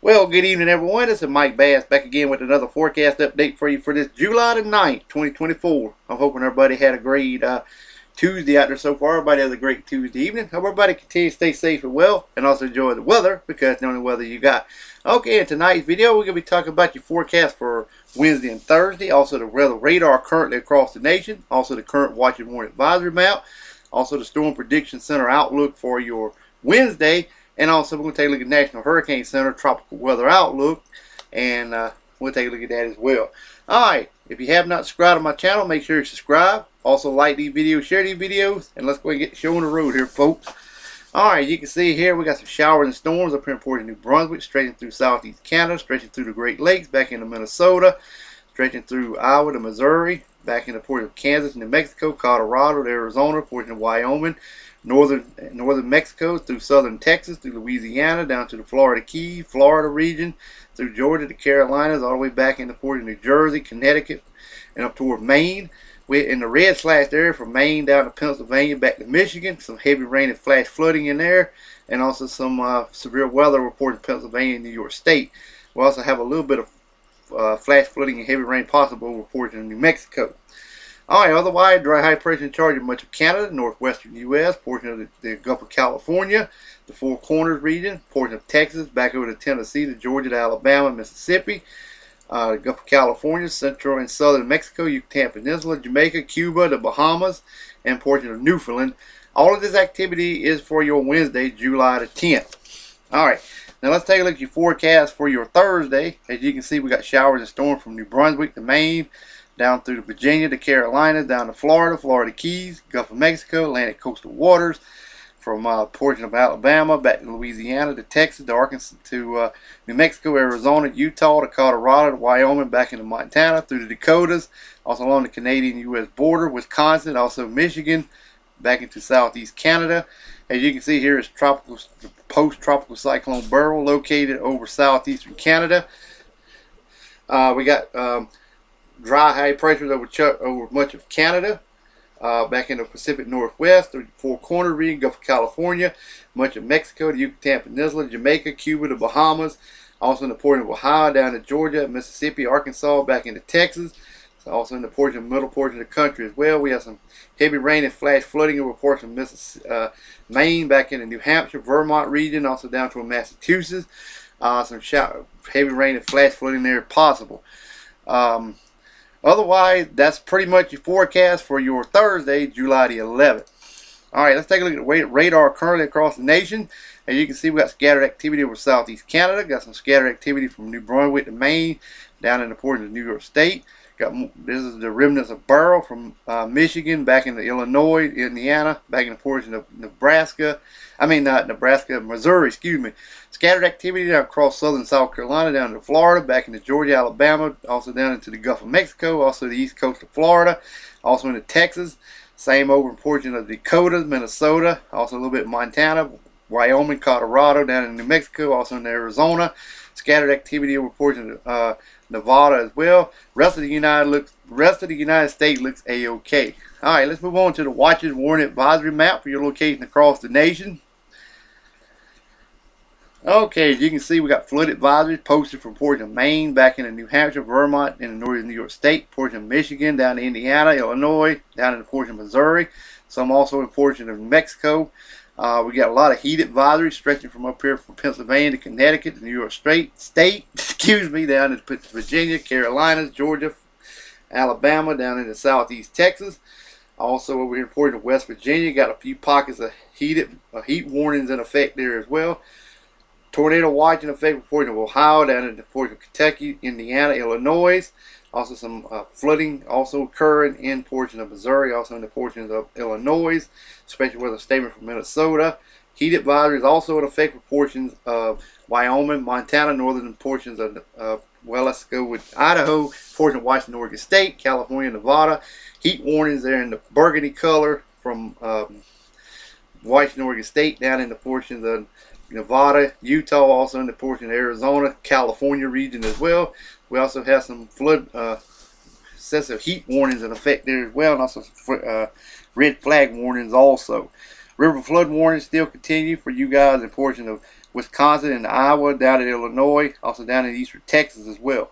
Well, good evening, everyone. This is Mike Bass back again with another forecast update for you for this July the 9th, 2024. I'm hoping everybody had a great Tuesday out there so far. Everybody has a great Tuesday evening. Hope everybody continues to stay safe and well and also enjoy the weather because it's the only weather you got. Okay, in tonight's video, we're going to be talking about your forecast for Wednesday and Thursday. Also, the weather radar currently across the nation. Also, the current watch and warning advisory map. Also, the Storm Prediction Center outlook for your Wednesday. And also, we're going to take a look at National Hurricane Center Tropical Weather Outlook. And we'll take a look at that as well. Alright, if you have not subscribed to my channel, make sure you subscribe. Also, like these videos, share these videos. And let's go and get the show on the road here, folks. Alright, you can see here we got some showers and storms up here in Port of New Brunswick, stretching through southeast Canada, stretching through the Great Lakes, back into Minnesota, stretching through Iowa to Missouri, back into Port of Kansas, New Mexico, Colorado, to Arizona, portion of Wyoming, northern Mexico, through southern Texas, through Louisiana, down to the Florida Keys, Florida region, through Georgia, the Carolinas, all the way back into Port of New Jersey, Connecticut, and up toward Maine. We're in the red slashed area from Maine down to Pennsylvania, back to Michigan. Some heavy rain and flash flooding in there, and also some severe weather reported in Pennsylvania and New York State. We also have a little bit of flash flooding and heavy rain possible reported in New Mexico. Alright, otherwise, dry high pressure in charge of much of Canada, northwestern U.S., portion of the Gulf of California, the Four Corners region, portion of Texas, back over to Tennessee, to Georgia, to Alabama, Mississippi, the Gulf of California, central and southern Mexico, Yucatan Peninsula, Jamaica, Cuba, the Bahamas, and portion of Newfoundland. All of this activity is for your Wednesday, July the 10th. Alright, now let's take a look at your forecast for your Thursday. As you can see, we got showers and storms from New Brunswick to Maine, down through Virginia, the Carolinas, down to Florida, Florida Keys, Gulf of Mexico, Atlantic coastal waters, from portion of Alabama, back to Louisiana, to Texas, to Arkansas, to New Mexico, Arizona, Utah, to Colorado, to Wyoming, back into Montana, through the Dakotas, also along the Canadian-U.S. border, Wisconsin, also Michigan, back into southeast Canada. As you can see here is post-tropical cyclone Beryl, located over southeastern Canada. We got dry high pressures over much of Canada, back in the Pacific Northwest, the Four Corners region, Gulf of California, much of Mexico, the Yucatan Peninsula, Jamaica, Cuba, the Bahamas, also in the portion of Ohio, down to Georgia, Mississippi, Arkansas, back into Texas, so also in the middle portion of the country as well. We have some heavy rain and flash flooding over portion of Maine, back into New Hampshire, Vermont region, also down to Massachusetts. Some heavy rain and flash flooding there if possible. Otherwise, that's pretty much your forecast for your Thursday, July the 11th. Alright, let's take a look at the radar currently across the nation. As you can see, we got scattered activity over southeast Canada. Got some scattered activity from New Brunswick to Maine, down in the portion of New York State. This is the remnants of Beryl from Michigan, back into Illinois, Indiana, back in the portion of Nebraska. Missouri, excuse me. Scattered activity down across southern South Carolina, down to Florida, back into Georgia, Alabama, also down into the Gulf of Mexico, also the east coast of Florida, also into Texas. Same over in portion of the Dakotas, Minnesota, also a little bit of Montana, Wyoming, Colorado, down in New Mexico, also in Arizona. Scattered activity over portion of Nevada as well. Rest of the United States looks a-okay. Alright, let's move on to the Watches Warning Advisory map for your location across the nation. Okay, as you can see, we got flood advisories posted from portion of Maine, back into New Hampshire, Vermont, and the northern New York State, portion of Michigan, down to Indiana, Illinois, down in the portion of Missouri, some also in portion of New Mexico. We got a lot of heat advisories stretching from up here from Pennsylvania to Connecticut, to New York State, excuse me, down to Virginia, Carolinas, Georgia, Alabama, down into southeast Texas. Also over here in portion of West Virginia, got a few pockets of heat warnings in effect there as well. Tornado watch in effect reporting of Ohio, down in the portion of Kentucky, Indiana, Illinois. Also some flooding also occurring in portion of Missouri, also in the portions of Illinois. Special weather statement from Minnesota. Heat advisories also in effect for portions of Wyoming, Montana, northern portions of, let's go with Idaho, portion of Washington, Oregon State, California, Nevada. Heat warnings there in the burgundy color from Washington, Oregon State, down in the portions of Nevada, Utah, also in the portion of Arizona, California region as well. We also have some flood excessive heat warnings in effect there as well, and also red flag warnings also. River flood warnings still continue for you guys in portion of Wisconsin and Iowa, down in Illinois, also down in eastern Texas as well.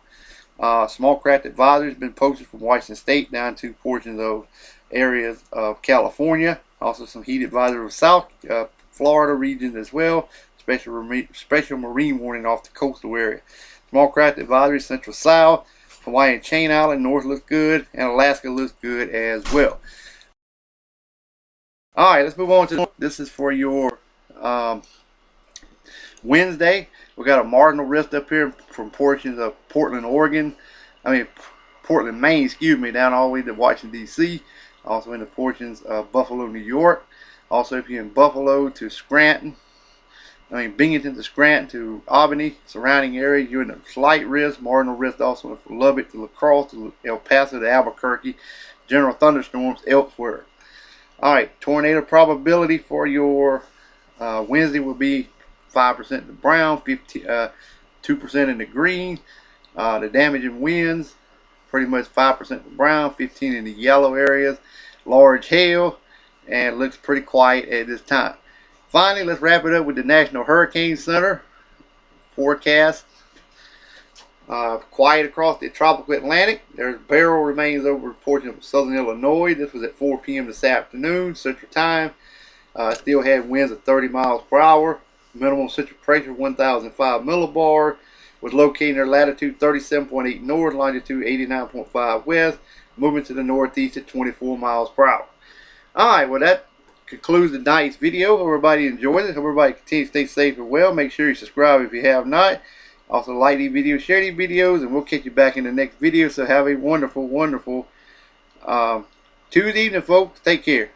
Small craft advisories have been posted from Washington State down to portions of areas of California. Also some heat advisory from South Florida region as well. Special marine warning off the coastal area. Small craft advisory Central South, Hawaii and Chain Island North looks good, and Alaska looks good as well. Alright, let's move on to this is for your Wednesday. We got a marginal rift up here from portions of Portland, Maine, excuse me, down all the way to Washington, D.C. Also in the portions of Buffalo, New York. Also if you're in Buffalo to Scranton, Binghamton to Scranton to Albany, surrounding areas, you're in a slight risk, marginal risk also from Lubbock to La Crosse to El Paso to Albuquerque. General thunderstorms elsewhere. Alright, tornado probability for your Wednesday will be 5% in the brown, 2% in the green. The damaging winds, pretty much 5% in the brown, 15% in the yellow areas. Large hail, and it looks pretty quiet at this time. Finally, let's wrap it up with the National Hurricane Center forecast. Quiet across the tropical Atlantic. There's Beryl remains over a portion of southern Illinois. This was at 4 p.m. this afternoon, Central Time. Still had winds of 30 miles per hour. Minimum central pressure 1005 millibar. Was located near latitude 37.8 north, longitude 89.5 west. Moving to the northeast at 24 miles per hour. Alright, well that concludes the night's video. Hope everybody enjoys it. Hope everybody continues to stay safe and well. Make sure you subscribe if you have not. Also like these videos, share these videos, and we'll catch you back in the next video. So have a wonderful, wonderful Tuesday evening, folks. Take care.